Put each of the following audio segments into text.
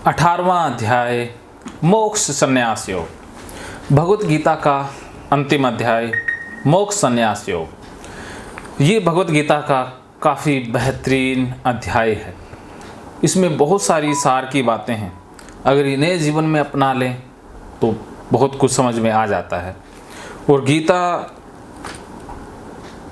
18वां अध्याय मोक्ष संन्यास योग। भगवत गीता का अंतिम अध्याय मोक्ष संन्यास योग। ये भगवत गीता का काफ़ी बेहतरीन अध्याय है। इसमें बहुत सारी सार की बातें हैं। अगर इन्हें जीवन में अपना लें तो बहुत कुछ समझ में आ जाता है। और गीता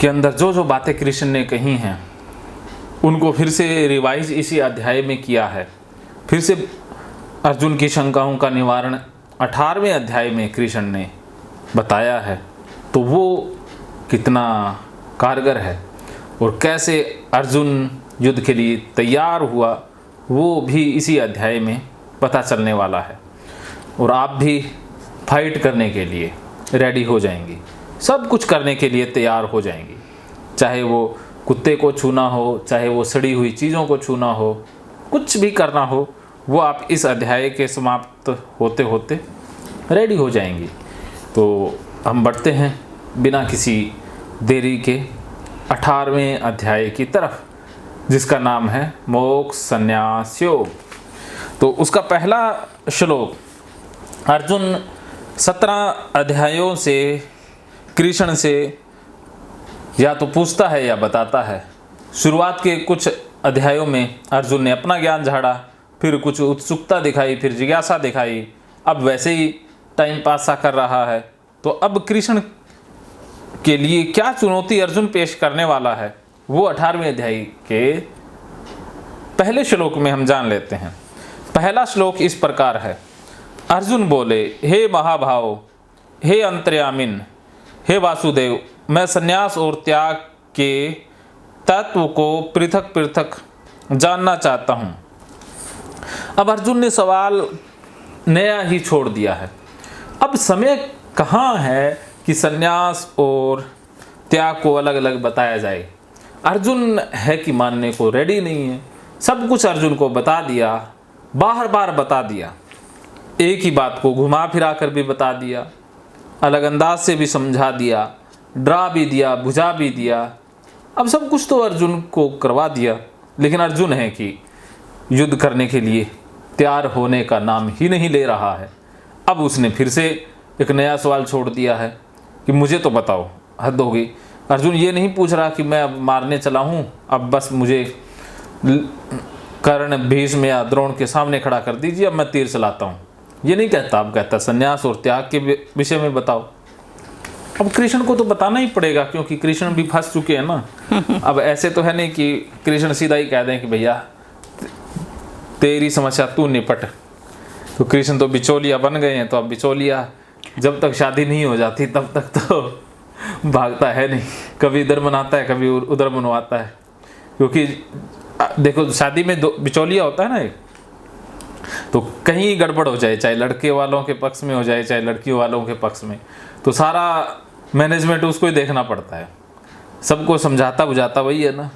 के अंदर जो जो बातें कृष्ण ने कही हैं उनको फिर से रिवाइज इसी अध्याय में किया है। फिर से अर्जुन की शंकाओं का निवारण 18वें अध्याय में कृष्ण ने बताया है। तो वो कितना कारगर है और कैसे अर्जुन युद्ध के लिए तैयार हुआ वो भी इसी अध्याय में पता चलने वाला है। और आप भी फाइट करने के लिए रेडी हो जाएंगी, सब कुछ करने के लिए तैयार हो जाएंगी। चाहे वो कुत्ते को छूना हो, चाहे वो सड़ी हुई चीज़ों को छूना हो, कुछ भी करना हो, वो आप इस अध्याय के समाप्त होते होते रेडी हो जाएंगी। तो हम बढ़ते हैं बिना किसी देरी के 18वें अध्याय की तरफ, जिसका नाम है मोक्ष संन्यास योग। तो उसका पहला श्लोक, अर्जुन 17 अध्यायों से कृष्ण से या तो पूछता है या बताता है। शुरुआत के कुछ अध्यायों में अर्जुन ने अपना ज्ञान झाड़ा, फिर कुछ उत्सुकता दिखाई, फिर जिज्ञासा दिखाई, अब वैसे ही टाइम पास सा कर रहा है। तो अब कृष्ण के लिए क्या चुनौती अर्जुन पेश करने वाला है वो 18वें अध्याय के पहले श्लोक में हम जान लेते हैं। पहला श्लोक इस प्रकार है। अर्जुन बोले, हे महाभाव, हे अंतर्यामिन, हे वासुदेव, मैं संन्यास और त्याग के तत्व को पृथक पृथक जानना चाहता हूँ। अब अर्जुन ने सवाल नया ही छोड़ दिया है। अब समय कहाँ है कि संन्यास और त्याग को अलग अलग बताया जाए। अर्जुन है कि मानने को रेडी नहीं है। सब कुछ अर्जुन को बता दिया, बार बार बता दिया, एक ही बात को घुमा फिरा कर भी बता दिया, अलग अंदाज से भी समझा दिया, डरा भी दिया, बुझा भी दिया। अब सब कुछ तो अर्जुन को करवा दिया, लेकिन अर्जुन है कि युद्ध करने के लिए तैयार होने का नाम ही नहीं ले रहा है। अब उसने फिर से एक नया सवाल छोड़ दिया है कि मुझे तो बताओ, हद हो गई। अर्जुन ये नहीं पूछ रहा कि मैं अब मारने चला हूँ, अब बस मुझे कर्ण, भीष्म या द्रोण के सामने खड़ा कर दीजिए, अब मैं तीर चलाता हूँ। ये नहीं कहता। अब कहता संन्यास और त्याग के विषय में बताओ। अब कृष्ण को तो बताना ही पड़ेगा, क्योंकि कृष्ण भी फंस चुके हैं ना। अब ऐसे तो है नहीं कि कृष्ण सीधा ही कह दें कि भैया तेरी समस्या तू निपट। तो कृष्ण तो बिचौलिया बन गए हैं। तो अब बिचौलिया जब तक शादी नहीं हो जाती तब तक तो भागता है नहीं, कभी इधर मनाता है, कभी उधर मनवाता है। क्योंकि देखो शादी में बिचौलिया होता है ना, तो कहीं गड़बड़ हो जाए, चाहे लड़के वालों के पक्ष में हो जाए चाहे लड़कियों वालों के पक्ष में, तो सारा मैनेजमेंट उसको ही देखना पड़ता है। सबको समझाता बुझाता वही है ना।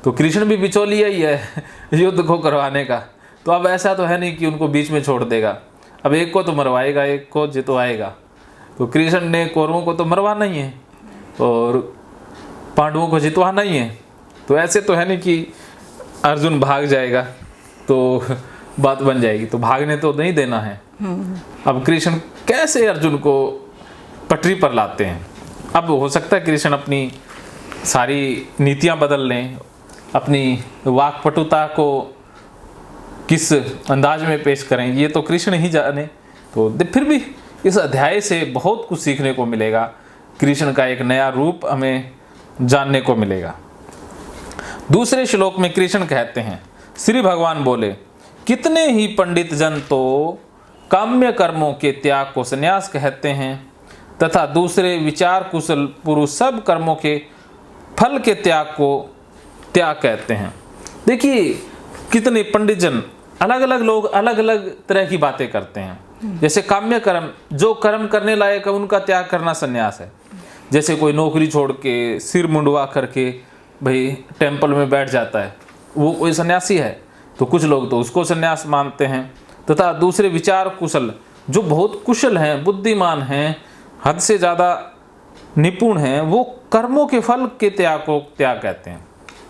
तो कृष्ण भी बिचौलिया ही है युद्ध को करवाने का। तो अब ऐसा तो है नहीं कि उनको बीच में छोड़ देगा। अब एक को तो मरवाएगा, एक को जितवाएगा। तो कृष्ण ने कौरवों को तो मरवाना ही है और पांडवों को जितवाना ही है। तो ऐसे तो है नहीं कि अर्जुन भाग जाएगा तो बात बन जाएगी। तो भागने तो नहीं देना है। अब कृष्ण कैसे अर्जुन को पटरी पर लाते हैं। अब हो सकता है कृष्ण अपनी सारी नीतियां बदल लें, अपनी वाक्पटुता को किस अंदाज में पेश करें, ये तो कृष्ण ही जाने। तो फिर भी इस अध्याय से बहुत कुछ सीखने को मिलेगा। कृष्ण का एक नया रूप हमें जानने को मिलेगा। दूसरे श्लोक में कृष्ण कहते हैं, श्री भगवान बोले, कितने ही पंडित जन तो काम्य कर्मों के त्याग को संन्यास कहते हैं तथा दूसरे विचार कुशल पुरुष सब कर्मों के फल के त्याग को त्याग कहते हैं। देखिए कितने पंडित जन, अलग अलग लोग अलग अलग तरह की बातें करते हैं। जैसे काम्य कर्म, जो कर्म करने लायक है उनका त्याग करना संन्यास है। जैसे कोई नौकरी छोड़ के सिर मुंडवा करके भाई टेम्पल में बैठ जाता है, वो कोई सन्यासी है। तो कुछ लोग तो उसको संन्यास मानते हैं। तथा दूसरे विचार कुशल, जो बहुत कुशल हैं, बुद्धिमान हैं, हद से ज़्यादा निपुण हैं, वो कर्मों के फल के त्याग को त्याग कहते हैं।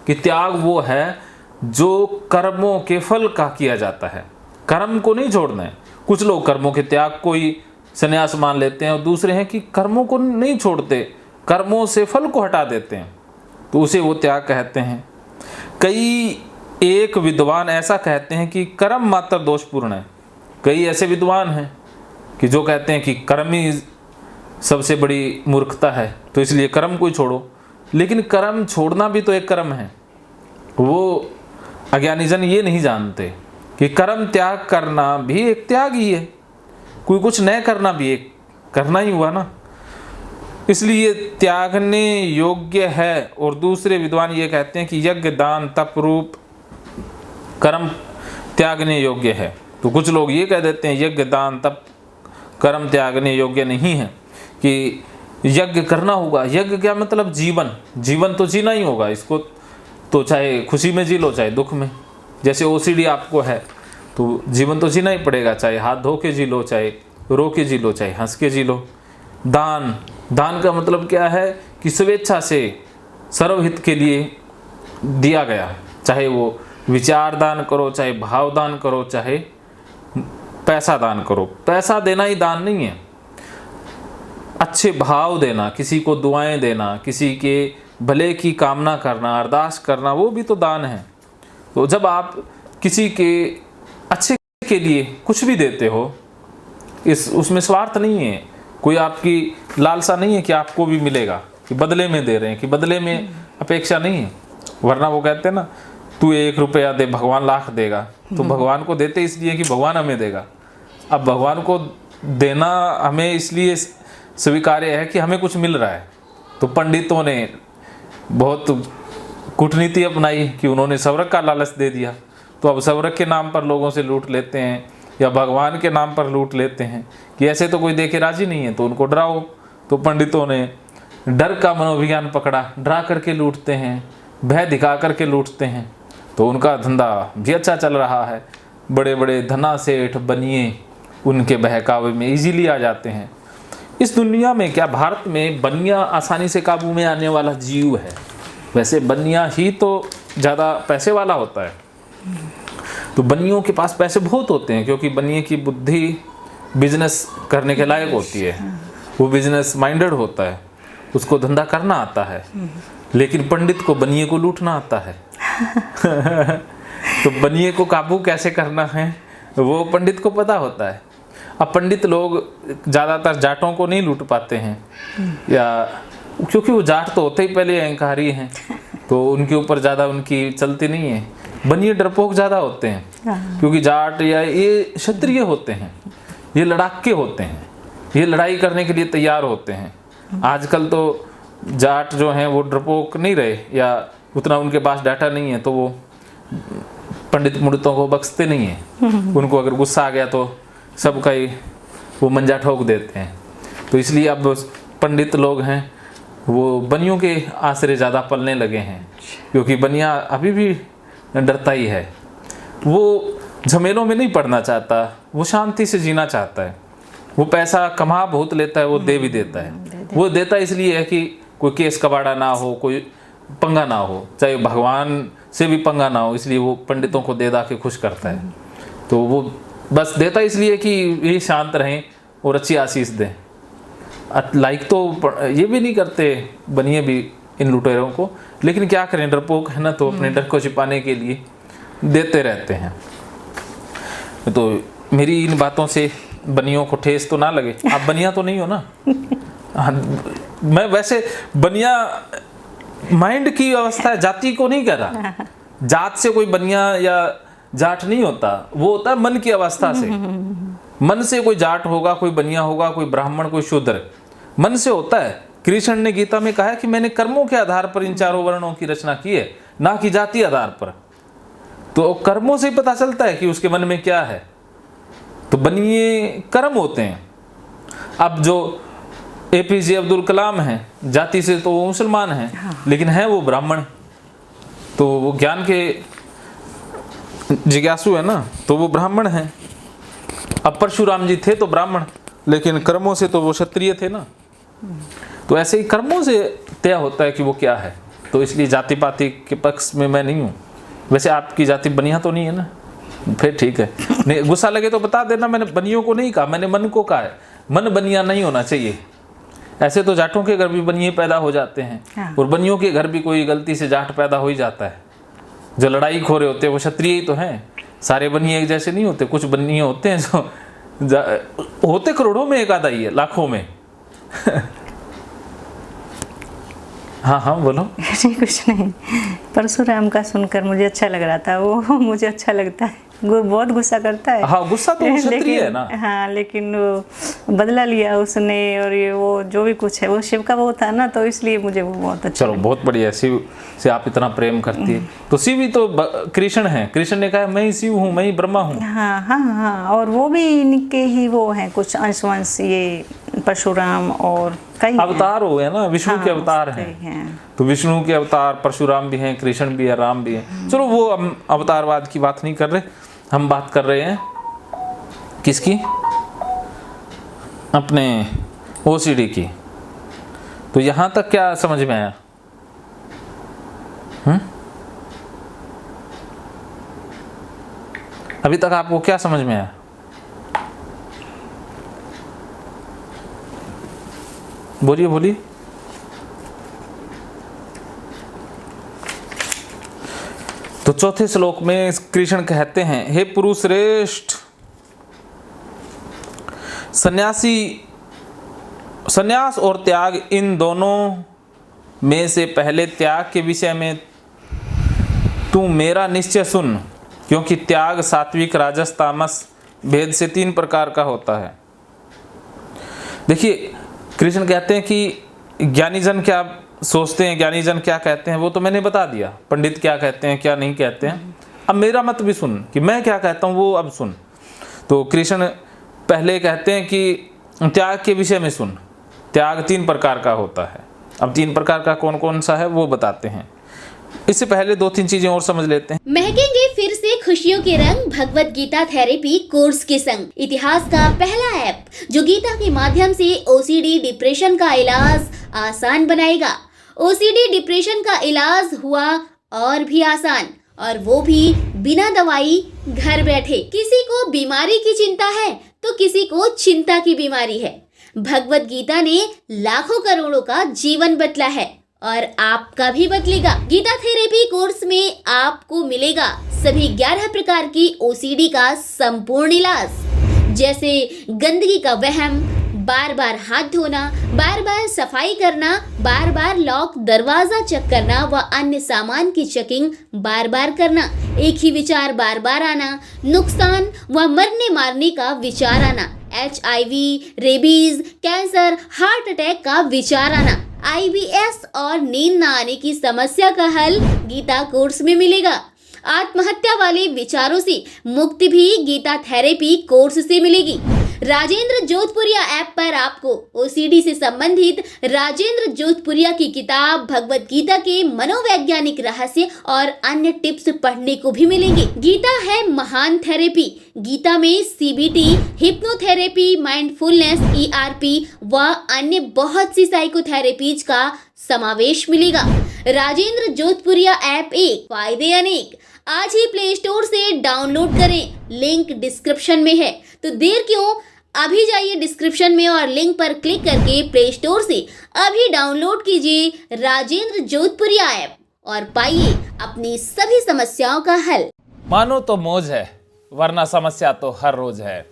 कि त्याग वो है जो कर्मों के फल का किया जाता है। कर्म को नहीं छोड़ना है। कुछ लोग कर्मों के त्याग को ही संन्यास मान लेते हैं और दूसरे हैं कि कर्मों को नहीं छोड़ते, कर्मों से फल को हटा देते हैं, तो उसे वो त्याग कहते हैं। कई एक विद्वान ऐसा कहते हैं कि कर्म मात्र दोषपूर्ण है। कई ऐसे विद्वान हैं कि जो कहते हैं कि कर्म ही सबसे बड़ी मूर्खता है, तो इसलिए कर्म को ही छोड़ो। लेकिन कर्म छोड़ना भी तो एक कर्म है। वो अज्ञानी जन ये नहीं जानते कि कर्म त्याग करना भी एक त्याग ही है, कोई कुछ न करना भी एक करना ही हुआ ना, इसलिए त्यागने योग्य है। और दूसरे विद्वान ये कहते हैं कि यज्ञ दान तप रूप कर्म त्यागने योग्य है। तो कुछ लोग ये कह देते हैं यज्ञ दान तप कर्म त्यागने योग्य नहीं है, कि यज्ञ करना होगा। यज्ञ क्या मतलब जीवन, जीवन तो जीना ही होगा, इसको तो चाहे खुशी में जी लो चाहे दुख में। जैसे ओसीडी आपको है तो जीवन तो जीना ही पड़ेगा, चाहे हाथ धो के जी लो, चाहे रो के जी लो, चाहे हंस के जी लो। दान, दान का मतलब क्या है कि स्वेच्छा से सर्वहित के लिए दिया गया, चाहे वो विचार दान करो, चाहे भाव दान करो, चाहे पैसा दान करो। पैसा देना ही दान नहीं है, अच्छे भाव देना, किसी को दुआएं देना, किसी के भले की कामना करना, अरदास करना, वो भी तो दान है। तो जब आप किसी के अच्छे के लिए कुछ भी देते हो, उसमें स्वार्थ नहीं है, कोई आपकी लालसा नहीं है कि आपको भी मिलेगा, कि बदले में दे रहे हैं, कि बदले में अपेक्षा नहीं है। वरना वो कहते हैं ना, तू 1 रुपया दे भगवान लाख देगा। तो भगवान को देते इसलिए कि भगवान हमें देगा। अब भगवान को देना हमें इसलिए स्वीकार्य है कि हमें कुछ मिल रहा है। तो पंडितों ने बहुत कूटनीति अपनाई कि उन्होंने स्वर्ग का लालच दे दिया, तो अब स्वर्ग के नाम पर लोगों से लूट लेते हैं, या भगवान के नाम पर लूट लेते हैं कि ऐसे तो कोई देखे राजी नहीं है, तो उनको डराओ। तो पंडितों ने डर का मनोविज्ञान पकड़ा, डरा करके लूटते हैं, भय दिखा करके लूटते हैं। तो उनका धंधा भी अच्छा चल रहा है, बड़े बड़े धना सेठ बनिए उनके बहकावे में इजीली आ जाते हैं। इस दुनिया में क्या भारत में बनिया आसानी से काबू में आने वाला जीव है? वैसे बनिया ही तो ज़्यादा पैसे वाला होता है। तो बनियों के पास पैसे बहुत होते हैं, क्योंकि बनिए की बुद्धि बिजनेस करने के लायक होती है, वो बिजनेस माइंडेड होता है, उसको धंधा करना आता है। लेकिन पंडित को बनिए को लूटना आता है। तो बनिए को काबू कैसे करना है वो पंडित को पता होता है। अब पंडित लोग ज़्यादातर जाटों को नहीं लूट पाते हैं, या क्योंकि वो जाट तो होते ही पहले अहंकारी हैं, तो उनके ऊपर ज़्यादा उनकी चलती नहीं है। बनिए डरपोक ज़्यादा होते हैं, क्योंकि जाट या ये क्षत्रिय होते हैं, ये लड़ाके होते हैं, ये लड़ाई करने के लिए तैयार होते हैं। आजकल तो जाट जो हैं वो डरपोक नहीं रहे, या उतना उनके पास डाटा नहीं है, तो वो पंडित मुंडितों को बख्शते नहीं हैं। उनको अगर गुस्सा आ गया तो सबका ही वो मंजा ठोक देते हैं। तो इसलिए अब पंडित लोग हैं वो बनियों के आश्रय ज़्यादा पलने लगे हैं, क्योंकि बनिया अभी भी डरता ही है। वो झमेलों में नहीं पड़ना चाहता, वो शांति से जीना चाहता है। वो पैसा कमा बहुत लेता है, वो दे भी देता है। वो देता इसलिए है कि कोई केस कबाड़ा ना हो, कोई पंगा ना हो, चाहे भगवान से भी पंगा ना हो, इसलिए वो पंडितों को दे दा के खुश करता है। तो वो बस देता इसलिए कि ये शांत रहें और अच्छी आशीष दें। लाइक तो ये भी नहीं करते बनिए भी इन लुटेरों को, लेकिन क्या करें, डरपोक है ना, तो अपने डर को छिपाने के लिए देते रहते हैं। तो मेरी इन बातों से बनियों को ठेस तो ना लगे। आप बनिया तो नहीं हो ना? मैं वैसे बनिया माइंड की अवस्था है, जाति को नहीं कह रहा। जात से कोई बनिया या जाट नहीं होता, वो होता है मन की अवस्था से। मन से कोई जाट होगा, कोई बनिया होगा, कोई ब्राह्मण, कोई शूद्र, मन से होता है। कृष्ण ने गीता में कहा है कि मैंने कर्मों के आधार पर इन चारों वर्णों की रचना की है, ना कि जाति आधार पर। तो कर्मों से पता चलता है कि उसके मन में क्या है। तो बनिए कर्म होते हैं। अब जो APJ अब्दुल कलाम हैं, जाति से तो वो मुसलमान हैं, लेकिन है वो ब्राह्मण, तो वो ज्ञान के जिज्ञासु है ना, तो वो ब्राह्मण हैं। अब परशुराम जी थे तो ब्राह्मण, लेकिन कर्मों से तो वो क्षत्रिय थे ना। तो ऐसे ही कर्मों से तय होता है कि वो क्या है। तो इसलिए जाति पाति के पक्ष में मैं नहीं हूँ। वैसे आपकी जाति बनिया तो नहीं है ना? फिर ठीक है। नहीं गुस्सा लगे तो बता देना, मैंने बनियों को नहीं कहा, मैंने मन को कहा है। मन बनिया नहीं होना चाहिए। ऐसे तो जाटों के घर भी बनिए पैदा हो जाते हैं। हाँ। और बनियों के घर भी कोई गलती से जाट पैदा हो ही जाता है। जो लड़ाई खोरे होते हैं वो क्षत्रिय ही तो हैं। सारे बनिए एक जैसे नहीं होते। कुछ बनिए होते हैं जो होते करोड़ों में, एक आधा ही है, लाखों में। हाँ हाँ बोलो। जी कुछ नहीं, परशुराम का सुनकर मुझे अच्छा लग रहा था। वो मुझे अच्छा लगता है, बहुत गुस्सा करता है। हाँ गुस्सा तो क्षत्रिय है ना। हाँ लेकिन वो बदला लिया उसने, और ये वो जो भी कुछ है वो शिव का वो था ना, तो इसलिए मुझे वो बहुत अच्छा। चलो बहुत बढ़िया। शिव से आप इतना प्रेम करती है तो शिव ही तो कृष्ण है। कृष्ण ने कहा मैं ही शिव हूँ, मैं ही ब्रह्मा हूँ। हाँ हाँ हाँ, और वो भी इनके ही वो हैं कुछ अंश वंश, ये परशुराम और कई अवतार हो गए ना, विष्णु के अवतार हैं। हैं। तो विष्णु के अवतार परशुराम भी हैं, कृष्ण भी है, राम भी है। चलो वो हम अवतारवाद की बात नहीं कर रहे, हम बात कर रहे हैं किसकी, अपने ओसीडी की। तो यहां तक क्या समझ में आया? अभी तक आपको क्या समझ में आया? बोलिए बोलिए। तो चौथे श्लोक में कृष्ण कहते हैं, हे पुरुष श्रेष्ठ, संन्यास और त्याग, इन दोनों में से पहले त्याग के विषय में तू मेरा निश्चय सुन, क्योंकि त्याग सात्विक राजस तामस भेद से 3 प्रकार का होता है। देखिए कृष्ण कहते हैं कि ज्ञानी जन क्या सोचते हैं, ज्ञानी जन क्या कहते हैं, वो तो मैंने बता दिया। पंडित क्या कहते हैं क्या नहीं कहते हैं। अब मेरा मत भी सुन कि मैं क्या कहता हूँ, वो अब सुन। तो कृष्ण पहले कहते हैं कि त्याग के विषय में सुन। त्याग 3 प्रकार का होता है। अब 3 प्रकार का कौन कौन सा है वो बताते हैं। इससे पहले 2-3 चीजें और समझ लेते हैं। महकेंगे फिर से खुशियों के रंग भगवत गीता थेरेपी कोर्स के संग। इतिहास का पहला ऐप जो गीता के माध्यम से ओसीडी डिप्रेशन का इलाज आसान बनाएगा। ओसीडी डिप्रेशन का इलाज हुआ और भी आसान, और वो भी बिना दवाई, घर बैठे। किसी को बीमारी की चिंता है तो किसी को चिंता की बीमारी है। भगवत गीता ने लाखों करोड़ों का जीवन बदला है और आपका भी बदलेगा। गीता थेरेपी कोर्स में आपको मिलेगा सभी 11 प्रकार की ओसीडी का संपूर्ण इलाज, जैसे गंदगी का वहम, बार बार हाथ धोना, बार बार सफाई करना, बार बार लॉक दरवाजा चेक करना व अन्य सामान की चेकिंग बार बार करना, एक ही विचार बार बार आना, नुकसान व मरने मारने का विचार आना, HIV, rabies, cancer, heart attack का विचार आना, IBS और नींद न आने की समस्या का हल गीता कोर्स में मिलेगा। आत्महत्या वाले विचारों से मुक्ति भी गीता थेरेपी कोर्स से मिलेगी। राजेंद्र जोधपुरिया ऐप पर आपको ओसीडी से संबंधित राजेंद्र जोधपुरिया की किताब भगवत गीता के मनोवैज्ञानिक रहस्य और अन्य टिप्स पढ़ने को भी मिलेंगे। गीता है महान थेरेपी। गीता में CBT, हिप्नोथेरेपी, माइंडफुलनेस, ERP व अन्य बहुत सी साइकोथेरेपीज का समावेश मिलेगा। राजेंद्र जोधपुरिया ऐप एक, फायदे अनेक। आज ही प्ले स्टोर से डाउनलोड करें, लिंक डिस्क्रिप्शन में है। तो देर क्यों, अभी जाइए डिस्क्रिप्शन में और लिंक पर क्लिक करके प्ले स्टोर से अभी डाउनलोड कीजिए राजेंद्र जोधपुरिया ऐप और पाइए अपनी सभी समस्याओं का हल। मानो तो मौज है, वरना समस्या तो हर रोज है।